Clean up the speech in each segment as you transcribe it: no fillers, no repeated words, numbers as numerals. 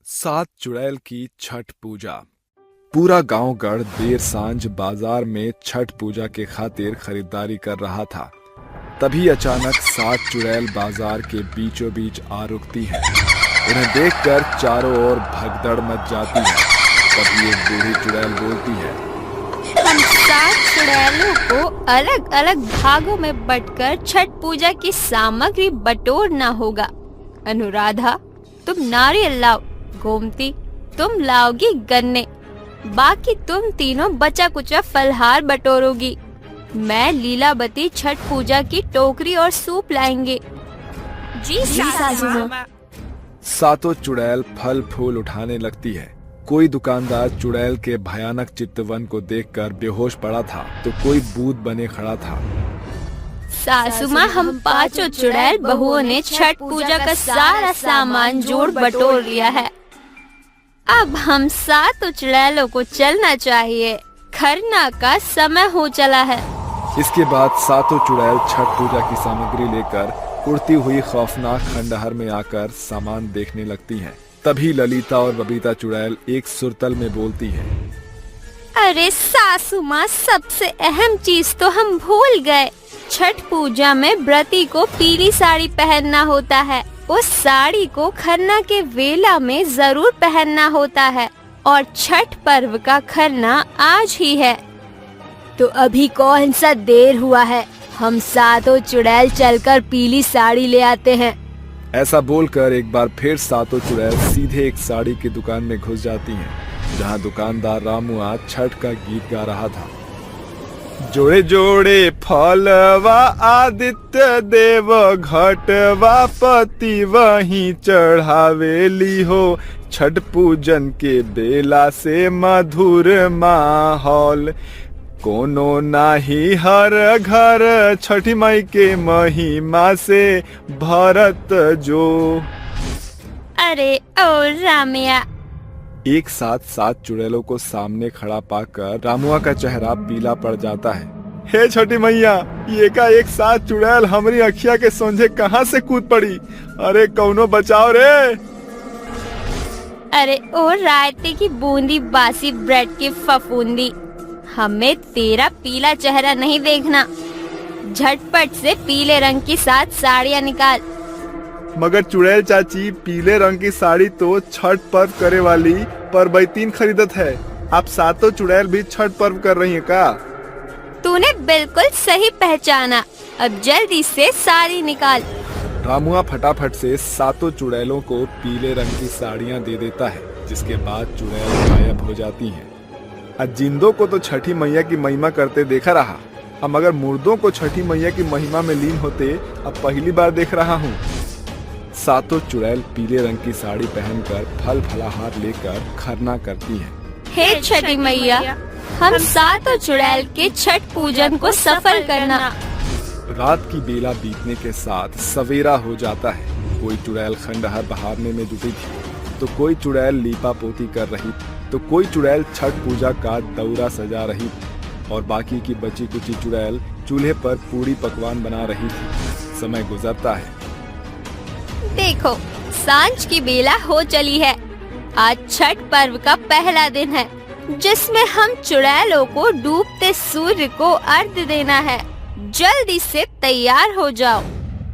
सात चुड़ैल की छठ पूजा। पूरा गांव गढ़ देर सांझ बाजार में छठ पूजा के खातिर खरीदारी कर रहा था। तभी अचानक सात चुड़ैल बाजार के बीचों बीच आ रुकती है। उन्हें देखकर चारों ओर भगदड़ मच जाती है। तभी एक बूढ़ी चुड़ैल बोलती है, हम सात चुड़ैलों को अलग अलग भागों में बंटकर छठ पूजा की सामग्री बटोरना होगा। अनुराधा, तुम नारियल लाओ। गोमती, तुम लाओगी गन्ने। बाकी तुम तीनों बचा कुचा फलहार बटोरोगी। मैं लीलावती छठ पूजा की टोकरी और सूप लाएंगे। जी सासू माँ। सातों चुड़ैल फल फूल उठाने लगती है। कोई दुकानदार चुड़ैल के भयानक चितवन को देखकर बेहोश पड़ा था, तो कोई बूद बने खड़ा था। सासू माँ, हम पांचों चुड़ैल बहुओं ने छठ पूजा का सारा सामान जोड़ बटोर लिया है। अब हम सातों चुड़ैलों को चलना चाहिए। खरना का समय हो चला है। इसके बाद सातों चुड़ैल छठ पूजा की सामग्री लेकर उड़ती हुई खौफनाक खंडहर में आकर सामान देखने लगती हैं। तभी ललिता और बबीता चुड़ैल एक सुरतल में बोलती है, अरे सासू माँ, सबसे अहम चीज तो हम भूल गए। छठ पूजा में व्रती को पीली साड़ी पहनना होता है। उस साड़ी को खरना के वेला में जरूर पहनना होता है और छठ पर्व का खरना आज ही है। तो अभी कौन सा देर हुआ है, हम सातों चुड़ैल चलकर पीली साड़ी ले आते हैं। ऐसा बोलकर एक बार फिर सातों चुड़ैल सीधे एक साड़ी की दुकान में घुस जाती हैं, जहां दुकानदार रामू आज छठ का गीत गा रहा था। जोड़े जोड़े फलवा आदित्य देव घटवा पति वहीं चढ़ावेली हो। छठ पूजन के बेला से मधुर माहौल कोनो नाही हर घर। छठी माई के महिमा से भरत जो। अरे ओ रामिया। एक साथ सात चुड़ैलों को सामने खड़ा पाकर रामुआ का चेहरा पीला पड़ जाता है। हे छोटी मैया, ये का एक साथ चुड़ैल हमारी अखिया के सोंझे कहाँ से कूद पड़ी। अरे कौनो बचाओ रे। अरे ओ रायते की बूंदी बासी ब्रेड की फफूंदी, हमें तेरा पीला चेहरा नहीं देखना। झटपट से पीले रंग की सात साड़ियाँ निकाल। मगर चुड़ैल चाची, पीले रंग की साड़ी तो छठ पर्व करे वाली परबैतीन खरीदत है। आप सातों चुड़ैल भी छठ पर्व कर रही हैं का? तूने बिल्कुल सही पहचाना। अब जल्दी से साड़ी निकाल। रामुआ फटाफट से सातों चुड़ैलों को पीले रंग की साड़ियाँ दे देता है, जिसके बाद चुड़ैल गायब हो जाती हैं। आज जिंदों को तो छठी मैया की महिमा करते देखा रहा, अब मगर मुर्दों को छठी मैया की महिमा में लीन होते अब पहली बार देख रहा हूँ। सातों चुड़ैल पीले रंग की साड़ी पहनकर फल फलाहार लेकर खरना करती हैं। हे छठी मैया, हम सातों चुड़ैल के छठ पूजन को सफल करना। रात की बेला बीतने के साथ सवेरा हो जाता है। कोई चुड़ैल खंडहर बहारने में जुटी थी, तो कोई चुड़ैल लीपा पोती कर रही, तो कोई चुड़ैल छठ पूजा का दौरा सजा रही और बाकी की बची कुची चुड़ैल चूल्हे पर पूरी पकवान बना रही थी। समय गुजरता है। देखो, सांझ की बेला हो चली है। आज छठ पर्व का पहला दिन है, जिसमें हम चुड़ैलों को डूबते सूर्य को अर्घ्य देना है। जल्दी से तैयार हो जाओ।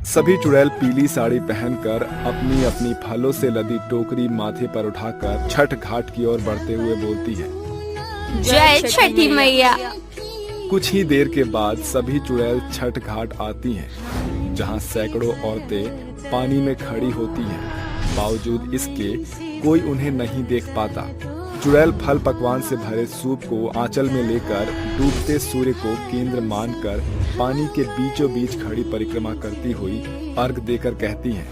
सभी चुड़ैल पीली साड़ी पहनकर अपनी अपनी फलों से लदी टोकरी माथे पर उठाकर छठ घाट की ओर बढ़ते हुए बोलती है, जय छठी मैया। कुछ ही देर के बाद सभी चुड़ैल छठ घाट आती हैं, जहां सैकड़ों औरतें पानी में खड़ी होती हैं। बावजूद इसके कोई उन्हें नहीं देख पाता। चुड़ैल फल पकवान से भरे सूप को आंचल में लेकर डूबते सूर्य को केंद्र मानकर पानी के बीचों बीच खड़ी परिक्रमा करती हुई अर्घ देकर कहती हैं,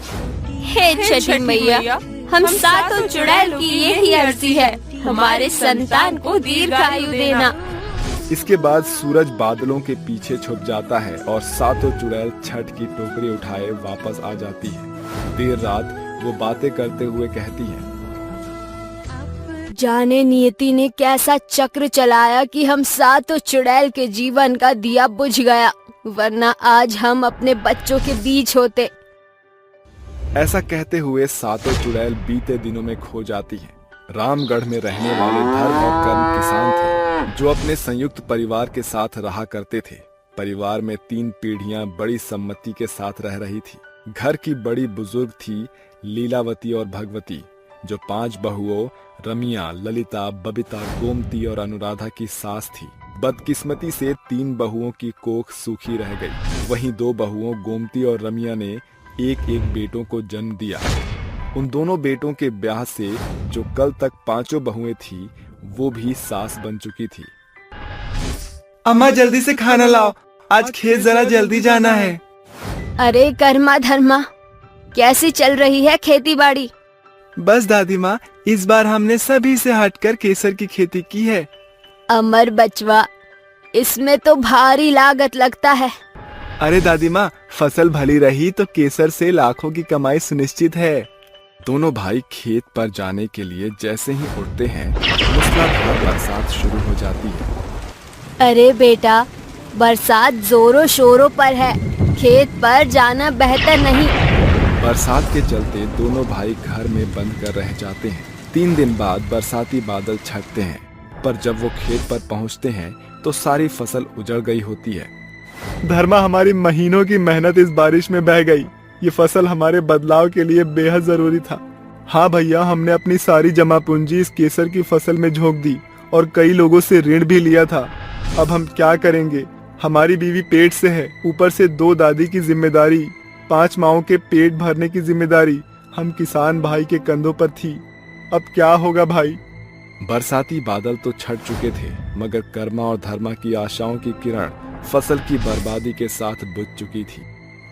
हे छठी मैया, हम सातों चुड़ैल की यही अर्जी है, हमारे संतान को दीर्घायु देना। इसके बाद सूरज बादलों के पीछे छुप जाता है और सातों चुड़ैल छठ की टोकरी उठाए वापस आ जाती है। देर रात वो बातें करते हुए कहती हैं, जाने नियति ने कैसा चक्र चलाया कि हम सातों चुड़ैल के जीवन का दिया बुझ गया, वरना आज हम अपने बच्चों के बीच होते। ऐसा कहते हुए सातों चुड़ैल बीते दिनों में खो जाती हैं। रामगढ़ में रहने वाले धर्म और कर्म किसान थे जो अपने संयुक्त परिवार के साथ रहा करते थे। परिवार में 3 पीढ़ियां बड़ी सम्मति के साथ रह रही थी। घर की बड़ी बुजुर्ग थी लीलावती और भगवती, जो 5 बहुओं रमिया, ललिता, बबीता, गोमती और अनुराधा की सास थी। बदकिस्मती से 3 बहुओं की कोख सूखी रह गई। वहीं 2 बहुओं गोमती और रमिया ने एक एक बेटों को जन्म दिया। उन दोनों बेटों के ब्याह से जो कल तक 5 बहुएं थी, वो भी सास बन चुकी थी। अम्मा जल्दी से खाना लाओ, आज खेत जरा जल्दी जाना है। अरे कर्मा धर्मा, कैसी चल रही है खेती बाड़ी? बस दादी माँ, इस बार हमने सभी से हटकर केसर की खेती की है। अमर बचवा, इसमें तो भारी लागत लगता है। अरे दादी माँ, फसल भली रही तो केसर से लाखों की कमाई सुनिश्चित है। दोनों भाई खेत पर जाने के लिए जैसे ही उठते हैं, मूसलाधार बरसात शुरू हो जाती है। अरे बेटा, बरसात जोरों शोरों पर है, खेत पर जाना बेहतर नहीं। बरसात के चलते दोनों भाई घर में बंद कर रह जाते हैं। 3 दिन बाद बरसाती बादल छटते हैं, पर जब वो खेत पर पहुंचते हैं तो सारी फसल उजड़ गई होती है। धर्मा, हमारी महीनों की मेहनत इस बारिश में बह गई। ये फसल हमारे बदलाव के लिए बेहद जरूरी था। हाँ भैया, हमने अपनी सारी जमा पूंजी इस केसर की फसल में झोंक दी और कई लोगों से ऋण भी लिया था। अब हम क्या करेंगे? हमारी बीवी पेट से है, ऊपर से 2 दादी की जिम्मेदारी, 5 माओं के पेट भरने की जिम्मेदारी हम किसान भाई के कंधों पर थी। अब क्या होगा भाई? बरसाती बादल तो छट चुके थे, मगर कर्मा और धर्मा की आशाओं की किरण फसल की बर्बादी के साथ बुझ चुकी थी,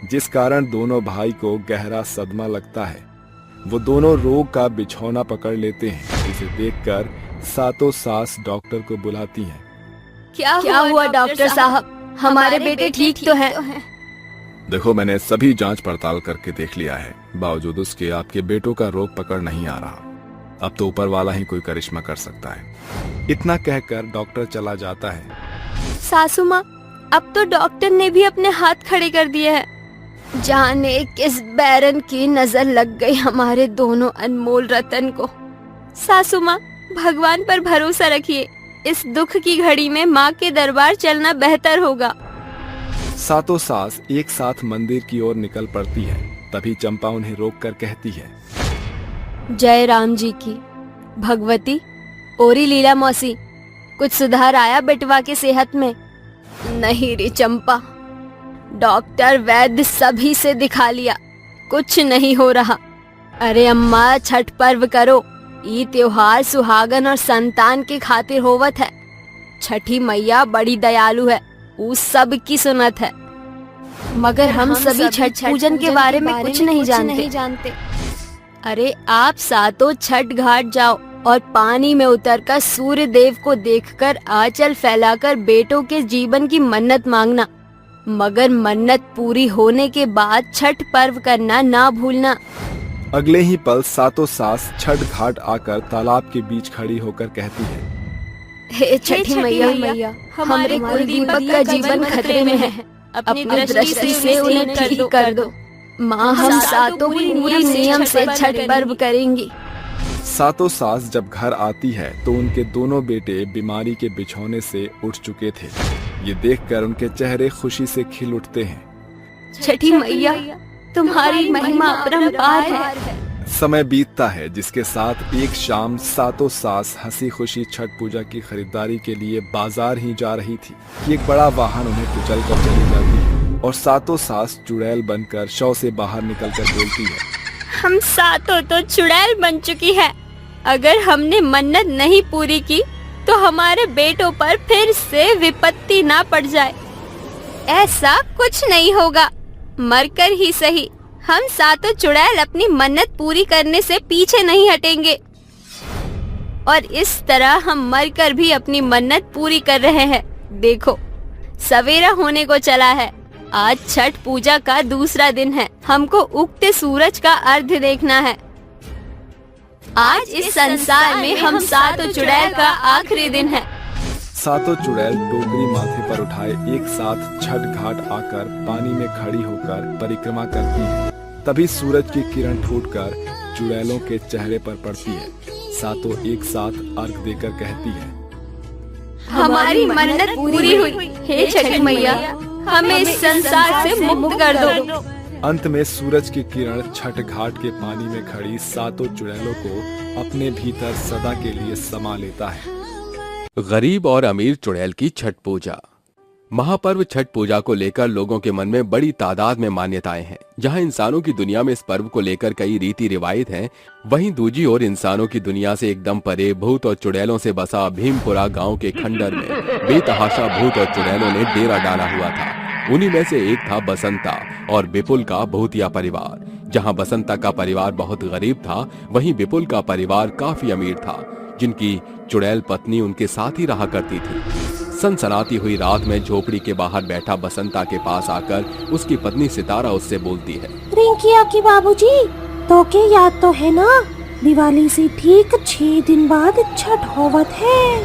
जिस कारण दोनों भाई को गहरा सदमा लगता है। वो दोनों रोग का बिछौना पकड़ लेते हैं, जिसे देखकर सातों सास डॉक्टर को बुलाती हैं। क्या हुआ डॉक्टर साहब? हमारे बेटे ठीक तो हैं। देखो, मैंने सभी जांच पड़ताल करके देख लिया है, बावजूद उसके आपके बेटों का रोग पकड़ नहीं आ रहा। अब तो ऊपर वाला ही कोई करिश्मा कर सकता है। इतना कहकर डॉक्टर चला जाता है। सासू माँ, अब तो डॉक्टर ने भी अपने हाथ खड़े कर दिए हैं। जाने किस बैरन की नजर लग गई हमारे दोनों अनमोल रतन को। सासू माँ, भगवान पर भरोसा रखिए, इस दुख की घड़ी में माँ के दरबार चलना बेहतर होगा। सातों सास एक साथ मंदिर की ओर निकल पड़ती है। तभी चंपा उन्हें रोककर कहती है, जय राम जी की। भगवती, ओरी लीला मौसी, कुछ सुधार आया बेटवा की सेहत में? नहीं रे चंपा, डॉक्टर वैद्य सभी से दिखा लिया, कुछ नहीं हो रहा। अरे अम्मा, छठ पर्व करो, ये त्योहार सुहागन और संतान के खातिर होवत है। छठी मैया बड़ी दयालु है, उस सब की सुनत है। मगर हम सभी छठ पूजन के बारे में कुछ नहीं जानते। अरे आप सातों छठ घाट जाओ और पानी में उतरकर सूर्य देव को देखकर आंचल फैलाकर बेटों के जीवन की मन्नत मांगना। मगर मन्नत पूरी होने के बाद छठ पर्व करना ना भूलना। अगले ही पल सातों सास छठ घाट आकर तालाब के बीच खड़ी होकर कहती है, हे छठी मैया, हमारे कुल दीपक का जीवन खतरे में है, अपनी दृष्टि से उन्हें ठीक कर दो। माँ, हम सातों पूरी नियम से छठ पर्व करेंगी। सातों सास जब घर आती है तो उनके दोनों बेटे बीमारी के बिछौने से उठ चुके थे। ये देखकर उनके चेहरे खुशी से खिल उठते हैं। छठी मैया, तुम्हारी महिमा अपरंपार है। समय बीतता है, जिसके साथ एक शाम सातों सास हंसी खुशी छठ पूजा की खरीदारी के लिए बाजार ही जा रही थी कि एक बड़ा वाहन उन्हें कुचल कर चली जाती है और सातों सास चुड़ैल बनकर शव से बाहर निकलकर बोलती है, हम सातों तो चुड़ैल बन चुकी है। अगर हमने मन्नत नहीं पूरी की तो हमारे बेटों पर फिर से विपत्ति ना पड़ जाए। ऐसा कुछ नहीं होगा, मरकर ही सही, हम सातों चुड़ैल अपनी मन्नत पूरी करने से पीछे नहीं हटेंगे। और इस तरह हम मरकर भी अपनी मन्नत पूरी कर रहे हैं। देखो, सवेरा होने को चला है। आज छठ पूजा का दूसरा दिन है। हमको उगते सूरज का अर्घ्य देखना है। आज इस संसार में हम सातों चुड़ैल का आखिरी दिन है। सातों चुड़ैल टोकरी माथे पर उठाए एक साथ छठ घाट आकर पानी में खड़ी होकर परिक्रमा करती है। तभी सूरज की किरण फूटकर चुड़ैलों के चेहरे पर पड़ती है। सातों एक साथ अर्घ देकर कहती है, हमारी मन्नत पूरी हुई। हे छठी मैया, हमें इस संसार से मुक्त कर दो। अंत में सूरज की किरण छठ घाट के पानी में खड़ी सातों चुड़ैलों को अपने भीतर सदा के लिए समा लेता है। गरीब और अमीर चुड़ैल की छठ पूजा। महापर्व छठ पूजा को लेकर लोगों के मन में बड़ी तादाद में मान्यताएं हैं। जहां इंसानों की दुनिया में इस पर्व को लेकर कई रीति रिवायत हैं, वहीं दूजी ओर इंसानों की दुनिया से एकदम परे भूत और चुड़ैलों से बसा भीमपुरा गांव के खंडर में बेतहाशा भूत और चुड़ैलों ने डेरा डाला हुआ था। उन्हीं में से एक था बसंता और विपुल का भूतिया परिवार। जहां बसंता का परिवार बहुत गरीब था, वहीं विपुल का परिवार काफी अमीर था, जिनकी चुड़ैल पत्नी उनके साथ ही रहा करती थी। सनसनाती हुई रात में झोपड़ी के बाहर बैठा बसंता के पास आकर उसकी पत्नी सितारा उससे बोलती है, रिंकिया की बाबूजी, तो के याद तो है ना, दिवाली से ठीक 6 दिन बाद छठ होवत है।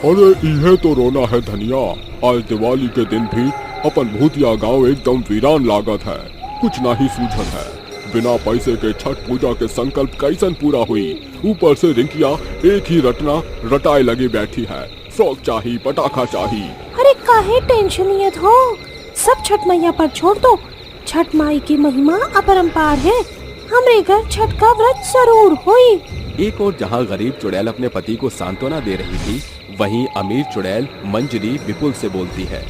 अरे इहे तो रोना है धनिया, आज दिवाली के दिन भी अपन भूतिया गांव एकदम वीरान लागत है। कुछ ना ही सूझत है, बिना पैसे के छठ पूजा के संकल्प कैसन पूरा हुई। ऊपर से रिंकिया एक ही रटना रटाए लगी बैठी है, शौक चाहिए, पटाखा चाहिए। अरे काहे टेंशन लियत हो, सब छठ मैया पर छोड़ दो। छठ माई की महिमा अपरंपार है, हमरे घर छठ का व्रत जरूर हुई। एक और जहां गरीब चुड़ैल अपने पति को सांत्वना दे रही थी, वहीं अमीर चुड़ैल मंजरी विपुल से बोलती है,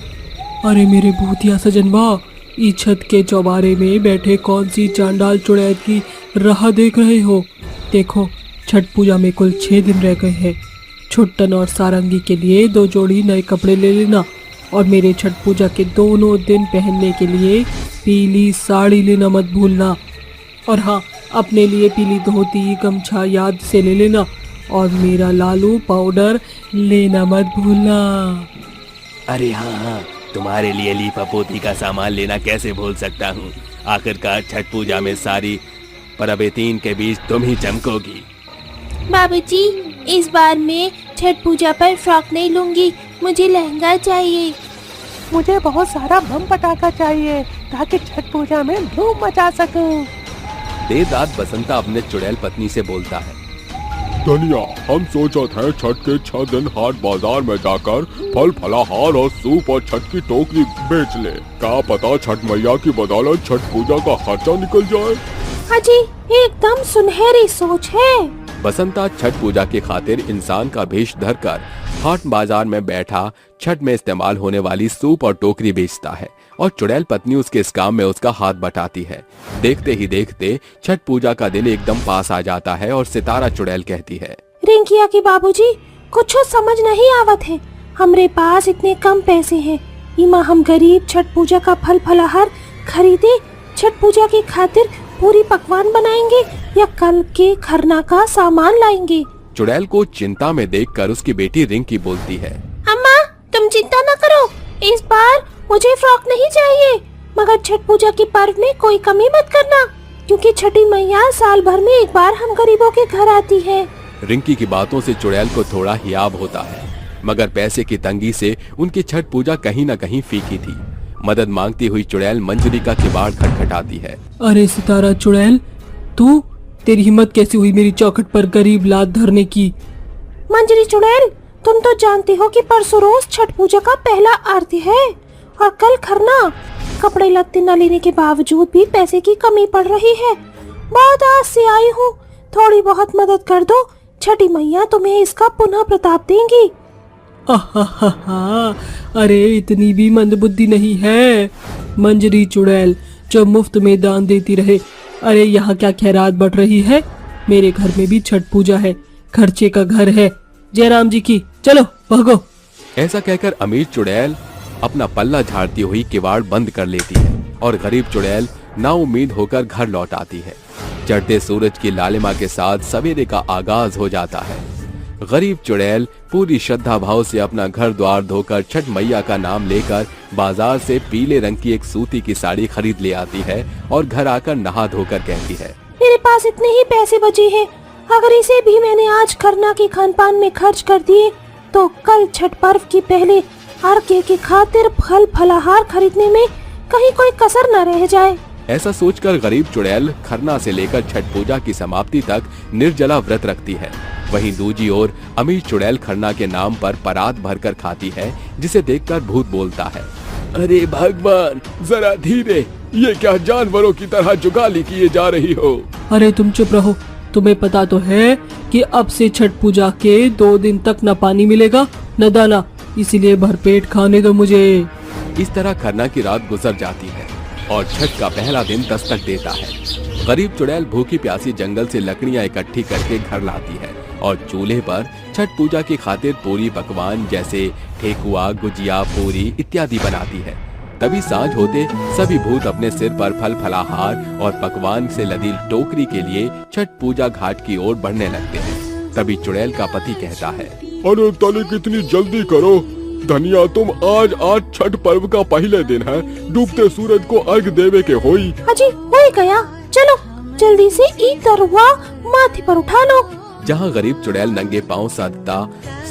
अरे मेरे भूतिया सजनवा, इस छत के चौबारे में बैठे कौन सी चांडाल चुड़ैल की राह देख रहे हो। देखो, छठ पूजा में कुल 6 दिन रह गए हैं। छुट्टन और सारंगी के लिए 2 जोड़ी नए कपड़े ले लेना और मेरे छठ पूजा के दोनों दिन पहनने के लिए पीली साड़ी लेना मत भूलना। और हाँ, अपने लिए पीली धोती गमछा याद से ले लेना और मेरा लालू पाउडर लेना मत भूलना। अरे हाँ, तुम्हारे लिए लीपा पोती का सामान लेना कैसे भूल सकता हूँ। आखिरकार छठ पूजा में सारी परबे 3 के बीच तुम ही चमकोगी। बाबूजी, इस बार मैं छठ पूजा पर फ्रॉक नहीं लूंगी, मुझे लहंगा चाहिए। मुझे बहुत सारा बम पटाखा चाहिए ताकि छठ पूजा में धूम मचा सकूं। देर रात बसंता अपने चुड़ैल पत्नी से बोलता है, धनिया, हम सोचत हैं छठ के 6 दिन हाट बाजार में जाकर फल फलाहार और सूप और छठ की टोकरी बेच ले। क्या पता छठ मैया की बदौलत छठ पूजा का खर्चा निकल जाए। हाजी, एकदम सुनहरी सोच है। बसंता छठ पूजा की खातिर इंसान का भेष धरकर हाट बाजार में बैठा छठ में इस्तेमाल होने वाली सूप और टोकरी बेचता है और चुड़ैल पत्नी उसके इस काम में उसका हाथ बटाती है। देखते ही देखते छठ पूजा का दिन एकदम पास आ जाता है और सितारा चुड़ैल कहती है, रिंकिया की बाबूजी, कुछ समझ नहीं आवत है। हमरे पास इतने कम पैसे हैं, इमा हम गरीब छठ पूजा का फल फलाहार खरीदे, छठ पूजा की खातिर पूरी पकवान बनाएंगे या कल के खरना का सामान लाएंगे। चुड़ैल को चिंता में देखकर उसकी बेटी रिंकी बोलती है, अम्मा, तुम चिंता न करो, इस बार मुझे फ्रॉक नहीं चाहिए, मगर छठ पूजा की पर्व में कोई कमी मत करना, क्योंकि छठी मैया साल भर में एक बार हम गरीबों के घर आती है। रिंकी की बातों से चुड़ैल को थोड़ा हियाब होता है, मगर पैसे की तंगी से उनकी छठ पूजा कहीं न कहीं फीकी थी। मदद मांगती हुई चुड़ैल मंजरी का किवाड़ खटखटाती है। अरे सितारा चुड़ैल, तू, तेरी हिम्मत कैसी हुई मेरी चौखट पर गरीब लात धरने की। मंजरी चुड़ैल, तुम तो जानती हो कि परसों रोज छठ पूजा का पहला आरती है और कल खरना। कपड़े लत्ते न लेने के बावजूद भी पैसे की कमी पड़ रही है। बहुत आस से आई हूँ, थोड़ी बहुत मदद कर दो, छठी मैया तुम्हें इसका पुनः प्रताप देंगी। अरे इतनी भी मंदबुद्धि नहीं है मंजरी चुड़ैल जो मुफ्त में दान देती रहे। अरे यहाँ क्या खैरात बढ़ रही है, मेरे घर में भी छठ पूजा है, खर्चे का घर है जयराम जी की, चलो भागो। ऐसा कहकर अमीर चुड़ैल अपना पल्ला झाड़ती हुई किवाड़ बंद कर लेती है और गरीब चुड़ैल नाउम्मीद होकर घर लौट आती है। चढ़ते सूरज की लालिमा के साथ सवेरे का आगाज हो जाता है। गरीब चुड़ैल पूरी श्रद्धा भाव से अपना घर द्वार धोकर छठ मैया का नाम लेकर बाजार से पीले रंग की एक सूती की साड़ी खरीद ले आती है और घर आकर नहा धोकर कहती है, मेरे पास इतने ही पैसे बचे हैं, अगर इसे भी मैंने आज खरना के खानपान में खर्च कर दिए तो कल छठ पर्व की पहले अर्घ्य की खातिर फल फलाहार खरीदने में कहीं कोई कसर न रह जाए। ऐसा सोचकर गरीब चुड़ैल खरना से लेकर छठ पूजा की समाप्ति तक निर्जला व्रत रखती है। वहीं दूजी ओर अमीर चुड़ैल खरना के नाम पर परात भरकर खाती है, जिसे देखकर भूत बोलता है, अरे भगवान, जरा धीरे, ये क्या जानवरों की तरह जुगाली किए जा रही हो। अरे तुम चुप रहो, तुम्हें पता तो है कि अब से छठ पूजा के 2 दिन तक न पानी मिलेगा न दाना, इसीलिए भरपेट खाने दो मुझे। इस तरह खरना की रात गुजर जाती है और छठ का पहला दिन दस्तक देता है। गरीब चुड़ैल भूखी प्यासी जंगल से लकड़ियां इकट्ठी करके घर लाती है और चूल्हे पर छठ पूजा की खातिर पूरी पकवान जैसे ठेकुआ, गुजिया, पूरी इत्यादि बनाती है। तभी सांझ होते सभी भूत अपने सिर पर फल फलाहार और पकवान से लदी टोकरी के लिए छठ पूजा घाट की ओर बढ़ने लगते हैं। तभी चुड़ैल का पति कहता है, अरे तले कितनी जल्दी करो धनिया, तुम आज छठ पर्व का पहले दिन है, डूबते सूरज को अर्घ देवे के होई। अजी हो गया, चलो जल्दी से ईद तरुआ माथे पर उठा लो। जहाँ गरीब चुड़ैल नंगे पांव साधता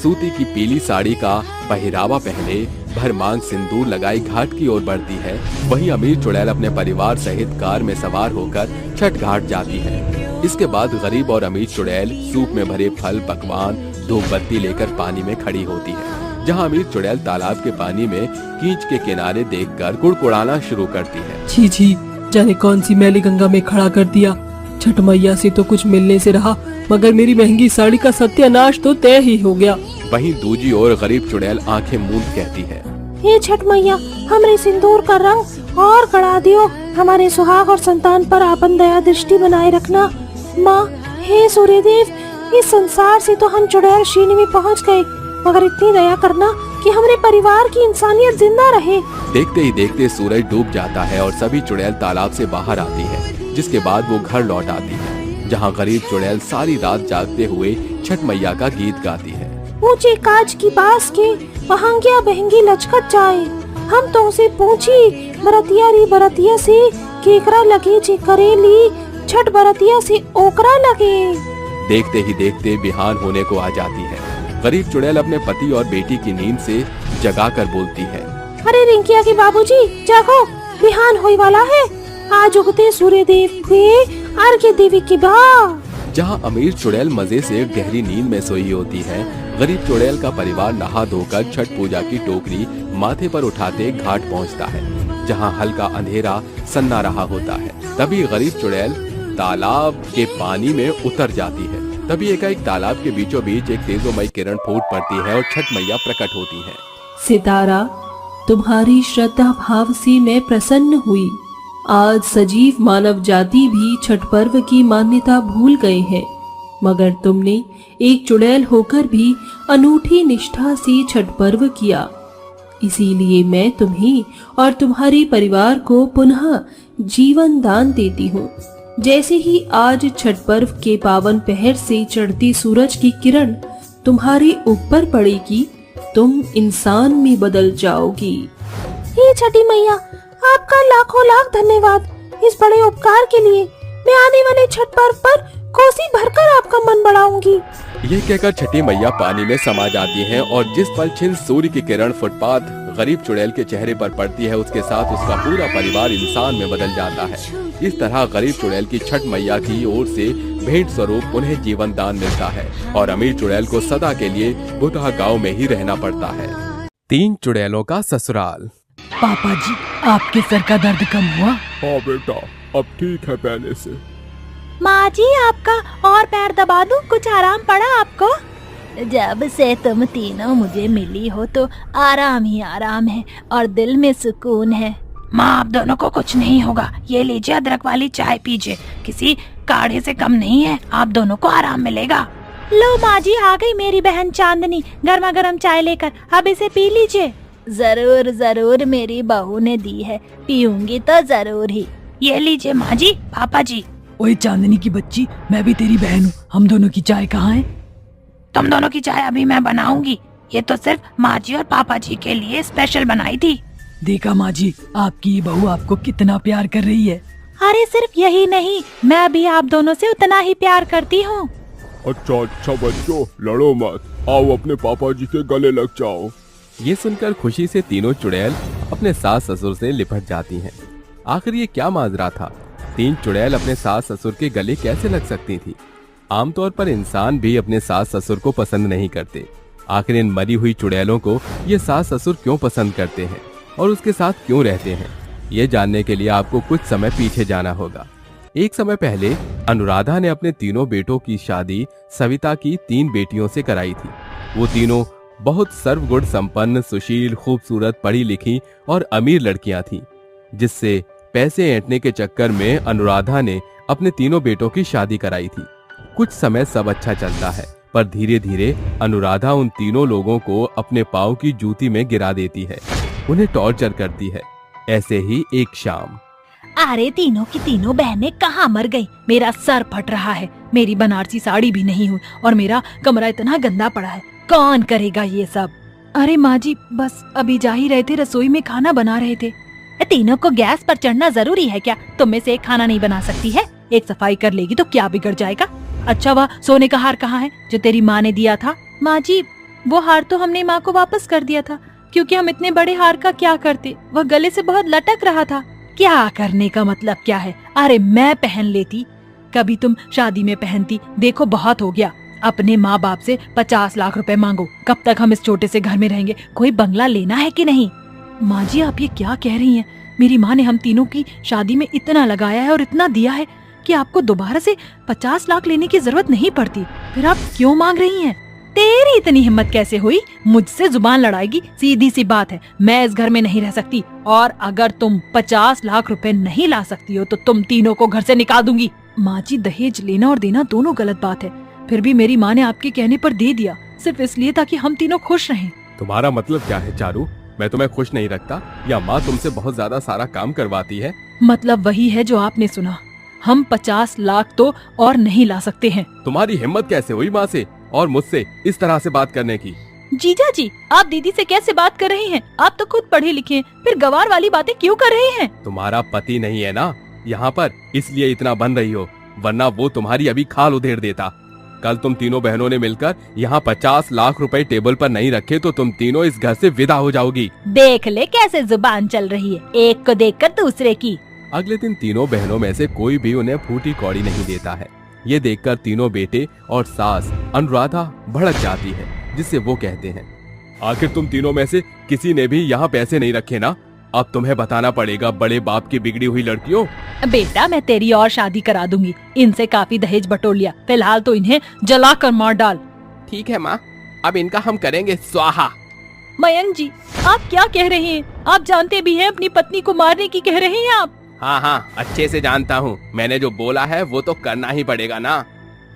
सूती की पीली साड़ी का पहरावा पहने भरमांग सिंदूर लगाई घाट की ओर बढ़ती है, वहीं अमीर चुड़ैल अपने परिवार सहित कार में सवार होकर छठ घाट जाती है। इसके बाद गरीब और अमीर चुड़ैल सूप में भरे फल पकवान धूप बत्ती लेकर पानी में खड़ी होती है, जहाँ अमीर चुड़ैल तालाब के पानी में कीच के किनारे देखकर कुड़कुड़ाना शुरू करती है। छी छी, जाने कौन सी मैली गंगा में खड़ा कर दिया। छठ मैया से तो कुछ मिलने से रहा, मगर मेरी महंगी साड़ी का सत्यानाश तो तय ही हो गया। वहीं दूजी ओर गरीब चुड़ैल आंखें मूंद कहती है, हे छठ मैया, हमरे सिंदूर का रंग और बढ़ा दियो, हमारे सुहाग और संतान पर आपन दया दृष्टि बनाए रखना। माँ, हे सूर्यदेव, इस संसार से तो हम चुड़ैल श्रेणी में पहुँच गए, मगर इतनी दया करना कि हमारे परिवार की इंसानियत जिंदा रहे। देखते ही देखते सूरज डूब जाता है और सभी चुड़ैल तालाब से बाहर आती है, जिसके बाद वो घर लौट आती है, जहाँ गरीब चुड़ैल सारी रात जागते हुए छठ मैया का गीत गाती है। ऊंचे काज की बास के बहंगिया बहंगी लचकत जाए, हम तो उसे पूछी बरतिया री बरतिया से केकरा लगे जे करेली, छठ बरतिया से ओकरा लगे। देखते ही देखते बिहान होने को आ जाती है। गरीब चुड़ैल अपने पति और बेटी की नींद से जगाकर बोलती है, अरे रिंकिया के बाबूजी, जागो, बिहान होई वाला है, आज उगते सूर्य देव के अर्घ्य देवी की बा। जहाँ अमीर चुड़ैल मजे से गहरी नींद में सोई होती है, गरीब चुड़ैल का परिवार नहा धोकर छठ पूजा की टोकरी माथे पर उठाते घाट पहुँचता है, जहाँ हल्का अंधेरा सन्ना रहा होता है। तभी गरीब चुड़ैल तालाब के पानी में उतर जाती है। तभी एकाएक तालाब के बीचों बीच एक तेजोमयी किरण फूट पड़ती है और छठ मैया प्रकट होती है। सितारा, तुम्हारी श्रद्धा भाव से मैं प्रसन्न हुई। आज सजीव मानव जाति भी छठ पर्व की मान्यता भूल गए हैं, मगर तुमने एक चुड़ैल होकर भी अनूठी निष्ठा से छठ पर्व किया। इसीलिए मैं तुम्हें और तुम्हारे परिवार को पुनः जीवन दान देती हूँ। जैसे ही आज छठ पर्व के पावन पहर से चढ़ती सूरज की किरण तुम्हारे ऊपर पड़ेगी, तुम इंसान में बदल जाओगी। हे छठी मैया, आपका लाखों लाख धन्यवाद इस बड़े उपकार के लिए। मैं आने वाले छठ पर्व पर कोसी भरकर आपका मन बढ़ाऊंगी। ये कहकर छठी मैया पानी में समा जाती हैं और जिस पल छिन सूर्य की किरण फुटपाथ गरीब चुड़ैल के चेहरे पर पड़ती है, उसके साथ उसका पूरा परिवार इंसान में बदल जाता है। इस तरह गरीब चुड़ैल की छठ मैया की ओर से भेंट स्वरूप उन्हें जीवन दान मिलता है और अमीर चुड़ैल को सदा के लिए बुधा गांव में ही रहना पड़ता है। 3 चुड़ैलों का ससुराल। पापा जी, आपके सर का दर्द कम हुआ? हाँ बेटा, अब ठीक है पहले से। माँ जी, आपका और पैर दबा दूं, कुछ आराम पड़ा आपको? जब से तुम तीनों मुझे मिली हो तो आराम ही आराम है और दिल में सुकून है। माँ, आप दोनों को कुछ नहीं होगा, ये लीजिए अदरक वाली चाय पीजिए, किसी काढ़े से कम नहीं है, आप दोनों को आराम मिलेगा। लो माँ जी, आ गई मेरी बहन चांदनी गर्मा गर्म चाय लेकर, अब इसे पी लीजिए। जरूर जरूर, मेरी बहू ने दी है, पीऊंगी तो जरूर ही। ये लीजिए माँ जी, पापा जी। ओए चांदनी की बच्ची, मैं भी तेरी बहन हूँ, हम दोनों की चाय कहाँ है? तुम दोनों की चाय अभी मैं बनाऊंगी, ये तो सिर्फ माँ जी और पापा जी के लिए स्पेशल बनाई थी। देखा माँ जी, आपकी ये बहू आपको कितना प्यार कर रही है। अरे सिर्फ यही नहीं, मैं भी आप दोनों से उतना ही प्यार करती हूँ। अच्छा बच्चों, लड़ो मत, आओ अपने पापा जी के गले लग जाओ। ये सुनकर खुशी से तीनों चुड़ैल अपने सास ससुर से लिपट जाती हैं। आखिर ये क्या माजरा था? 3 चुड़ैल अपने सास ससुर के गले कैसे लग सकती थी? आमतौर पर इंसान भी अपने सास ससुर को पसंद नहीं करते। आखिर इन मरी हुई चुड़ैलों को ये सास ससुर क्यों पसंद करते हैं और उसके साथ क्यों रहते हैं? ये जानने के लिए आपको कुछ समय पीछे जाना होगा। एक समय पहले अनुराधा ने अपने तीनों बेटों की शादी सविता की 3 बेटियों से कराई थी। वो तीनों बहुत सर्वगुण संपन्न, सुशील, खूबसूरत, पढ़ी लिखी और अमीर लड़कियां थीं, जिससे पैसे ऐंठने के चक्कर में अनुराधा ने अपने तीनों बेटों की शादी कराई थी। कुछ समय सब अच्छा चलता है, पर धीरे धीरे अनुराधा उन तीनों लोगों को अपने पांव की जूती में गिरा देती है, उन्हें टॉर्चर करती है। ऐसे ही एक शाम, अरे तीनों की तीनों बहनें कहाँ मर गई? मेरा सर फट रहा है, मेरी बनारसी साड़ी भी नहीं हुई और मेरा कमरा इतना गंदा पड़ा है। कौन करेगा ये सब? अरे माँ जी, बस अभी जा ही रहे थे, रसोई में खाना बना रहे थे। तीनों को गैस पर चढ़ना जरूरी है क्या? तुम में से एक खाना नहीं बना सकती है? एक सफाई कर लेगी तो क्या बिगड़ जाएगा? अच्छा, वह सोने का हार कहाँ है जो तेरी माँ ने दिया था? माँ जी, वो हार तो हमने माँ को वापस कर दिया था, क्योंकि हम इतने बड़े हार का क्या करते, वह गले से बहुत लटक रहा था। क्या करने का मतलब क्या है? अरे मैं पहन लेती, कभी तुम शादी में पहनती। देखो बहुत हो गया, अपने माँ बाप से 50 लाख रुपए मांगो। कब तक हम इस छोटे से घर में रहेंगे? कोई बंगला लेना है कि नहीं? माँ जी, आप ये क्या कह रही हैं? मेरी माँ ने हम तीनों की शादी में इतना लगाया है और इतना दिया है कि आपको दोबारा से 50 लाख लेने की जरूरत नहीं पड़ती। फिर आप क्यों मांग रही हैं? तेरी इतनी हिम्मत कैसे हुई? मुझसे जुबान लड़ाएगी? सीधी सी बात है, मैं इस घर में नहीं रह सकती, और अगर तुम 50 लाख रुपए नहीं ला सकती हो तो तुम तीनों को घर से निकाल दूंगी। माँ जी, दहेज लेना और देना दोनों गलत बात है, फिर भी मेरी माँ ने आपके कहने पर दे दिया, सिर्फ इसलिए ताकि हम तीनों खुश रहें। तुम्हारा मतलब क्या है चारू? मैं तुम्हें खुश नहीं रखता या माँ तुमसे बहुत ज्यादा सारा काम करवाती है? मतलब वही है जो आपने सुना, हम 50 लाख तो और नहीं ला सकते हैं। तुम्हारी हिम्मत कैसे हुई माँ से और मुझसे इस तरह से बात करने की? जीजा जी, आप दीदी से कैसे बात कर रही हैं? आप तो खुद पढ़े लिखे हैं, फिर गवार वाली बातें क्यों कर रही हैं? तुम्हारा पति नहीं है ना यहाँ पर, इसलिए इतना बन रही हो, वरना वो तुम्हारी अभी खाल उधेड़ देता। कल तुम तीनों बहनों ने मिलकर यहाँ 50 लाख रुपए टेबल पर नहीं रखे तो तुम तीनों इस घर से विदा हो जाओगी। देख ले कैसे जुबान चल रही है, एक को देखकर दूसरे की। अगले दिन तीनों बहनों में से कोई भी उन्हें फूटी कौड़ी नहीं देता है। ये देखकर तीनों बेटे और सास अनुराधा भड़क जाती है, जिससे वो कहते हैं, आखिर तुम तीनों में से किसी ने भी यहाँ पैसे नहीं रखे ना? अब तुम्हें बताना पड़ेगा बड़े बाप की बिगड़ी हुई लड़कियों। बेटा, मैं तेरी और शादी करा दूंगी, इनसे काफी दहेज बटोर लिया, फिलहाल तो इन्हें जला कर मार डाल। ठीक है माँ, अब इनका हम करेंगे स्वाहा। मयंक जी, आप क्या कह रहे हैं? आप जानते भी हैं अपनी पत्नी को मारने की कह रहे हैं आप? हाँ हाँ, अच्छे से जानता हूँ, मैंने जो बोला है वो तो करना ही पड़ेगा ना।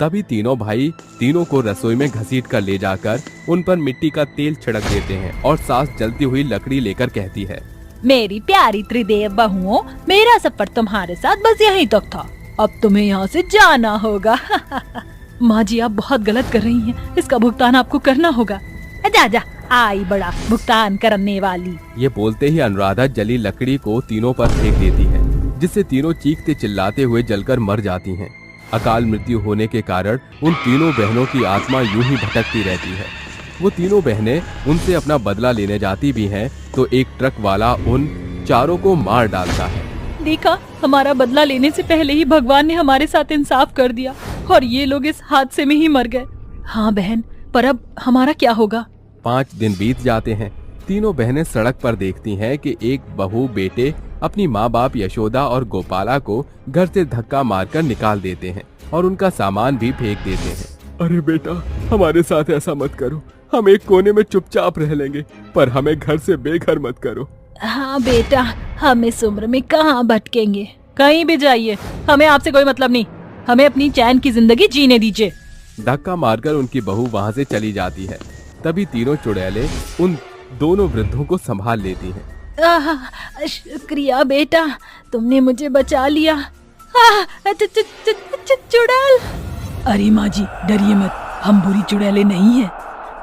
तभी तीनों भाई तीनों को रसोई में घसीट कर ले जाकर उन पर मिट्टी का तेल छिड़क देते हैं और सास जलती हुई लकड़ी लेकर कहती है, मेरी प्यारी त्रिदेव बहुओं, मेरा सफर तुम्हारे साथ बस यहीं तक था, अब तुम्हें यहाँ से जाना होगा। माँ जी, आप बहुत गलत कर रही हैं, इसका भुगतान आपको करना होगा। जा जा, आई बड़ा भुगतान करने वाली। ये बोलते ही अनुराधा जली लकड़ी को तीनों पर फेंक देती है, जिससे तीनों चीखते चिल्लाते हुए जलकर मर जाती हैं। अकाल मृत्यु होने के कारण उन तीनों बहनों की आत्मा यूं ही भटकती रहती है। वो तीनों बहनें उनसे अपना बदला लेने जाती भी हैं, तो एक ट्रक वाला उन चारों को मार डालता है। देखा, हमारा बदला लेने से पहले ही भगवान ने हमारे साथ इंसाफ कर दिया और ये लोग इस हादसे में ही मर गए। हाँ बहन, पर अब हमारा क्या होगा? 5 दिन बीत जाते हैं। तीनों बहनें सड़क पर देखती हैं कि एक बहू बेटे अपनी माँ बाप यशोदा और गोपाला को घर से धक्का मारकर निकाल देते हैं और उनका सामान भी फेंक देते हैं। अरे बेटा, हमारे साथ ऐसा मत करो, हम एक कोने में चुपचाप रह लेंगे, पर हमें घर से बेघर मत करो। हाँ बेटा, हम इस उम्र में कहाँ भटकेंगे, कहीं भी जाइए, हमें आपसे कोई मतलब नहीं, हमें अपनी चैन की जिंदगी जीने दीजिए। धक्का मारकर उनकी बहू वहाँ से चली जाती है। तभी तीनों चुड़ैलें उन दोनों वृद्धों को संभाल लेती हैं। शुक्रिया बेटा, तुमने मुझे बचा लिया। चुड़ैल। अरे माँ जी, डरिए मत, हम बुरी चुड़ैलें नहीं हैं।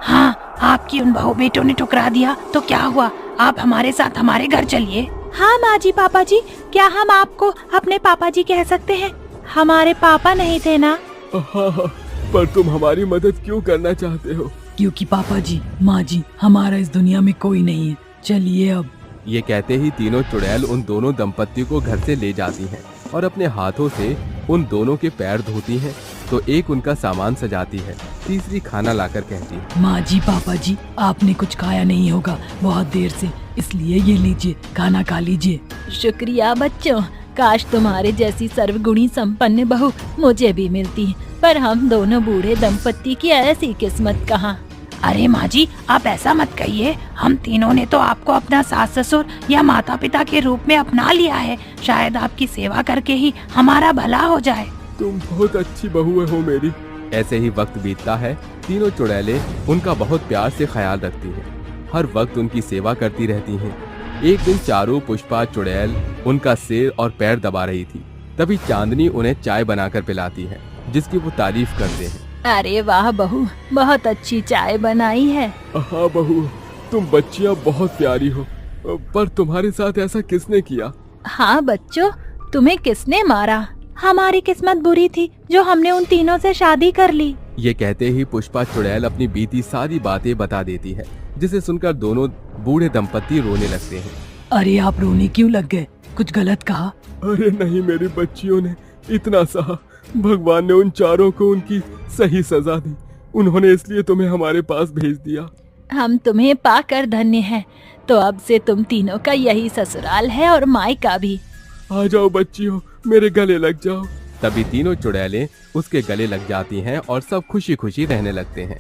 हाँ, आपकी उन बहू बेटों ने ठुकरा दिया तो क्या हुआ? आप हमारे साथ हमारे घर चलिए। हाँ माँ जी, पापा जी, क्या हम आपको अपने पापा जी कह सकते हैं? हमारे पापा नहीं थे ना? हाँ, पर तुम हमारी मदद क्यों करना चाहते हो? क्योंकि पापा जी, माँ जी, हमारा इस दुनिया में कोई नहीं है। चलिए अब। ये कहते ही तीनों चुड़ैल उन दोनों दंपत्ति को घर से ले जाती हैं और अपने हाथों से उन दोनों के पैर धोती हैं। तो एक उनका सामान सजाती है, तीसरी खाना लाकर कहती है, माँ जी पापा जी आपने कुछ खाया नहीं होगा बहुत देर से, इसलिए ये लीजिए खाना खा लीजिए। शुक्रिया बच्चों, काश तुम्हारे जैसी सर्वगुणी संपन्न बहू मुझे भी मिलती, पर हम दोनों बूढ़े दंपत्ति की ऐसी किस्मत कहाँ। अरे माँ जी आप ऐसा मत कहिए, हम तीनों ने तो आपको अपना सास ससुर या माता पिता के रूप में अपना लिया है, शायद आपकी सेवा करके ही हमारा भला हो जाए। तुम बहुत अच्छी बहू हो मेरी। ऐसे ही वक्त बीतता है। तीनों चुड़ैलें उनका बहुत प्यार से ख्याल रखती हैं, हर वक्त उनकी सेवा करती रहती हैं। एक दिन चारों पुष्पा चुड़ैल उनका सिर और पैर दबा रही थी। तभी चांदनी उन्हें चाय बनाकर पिलाती है, जिसकी वो तारीफ करते हैं। अरे वाह बहू, बहुत अच्छी चाय बनाई है। हाँ बहू, तुम बच्चियाँ बहुत प्यारी हो, पर तुम्हारे साथ ऐसा किसने किया? हाँ बच्चों, तुम्हें किसने मारा? हमारी किस्मत बुरी थी जो हमने उन तीनों से शादी कर ली। ये कहते ही पुष्पा चुड़ैल अपनी बीती सारी बातें बता देती है, जिसे सुनकर दोनों बूढ़े दंपत्ति रोने लगते हैं। अरे आप रोने क्यों लग गए, कुछ गलत कहा? अरे नहीं, मेरी बच्चियों ने इतना सहा, भगवान ने उन चारों को उनकी सही सजा दी, उन्होंने इसलिए तुम्हें हमारे पास भेज दिया। हम तुम्हें पाकर धन्य हैं, तो अब से तुम तीनों का यही ससुराल है और मायका भी। आ जाओ बच्चियों, मेरे गले लग जाओ। तभी तीनों चुड़ैलें उसके गले लग जाती हैं और सब खुशी खुशी रहने लगते हैं।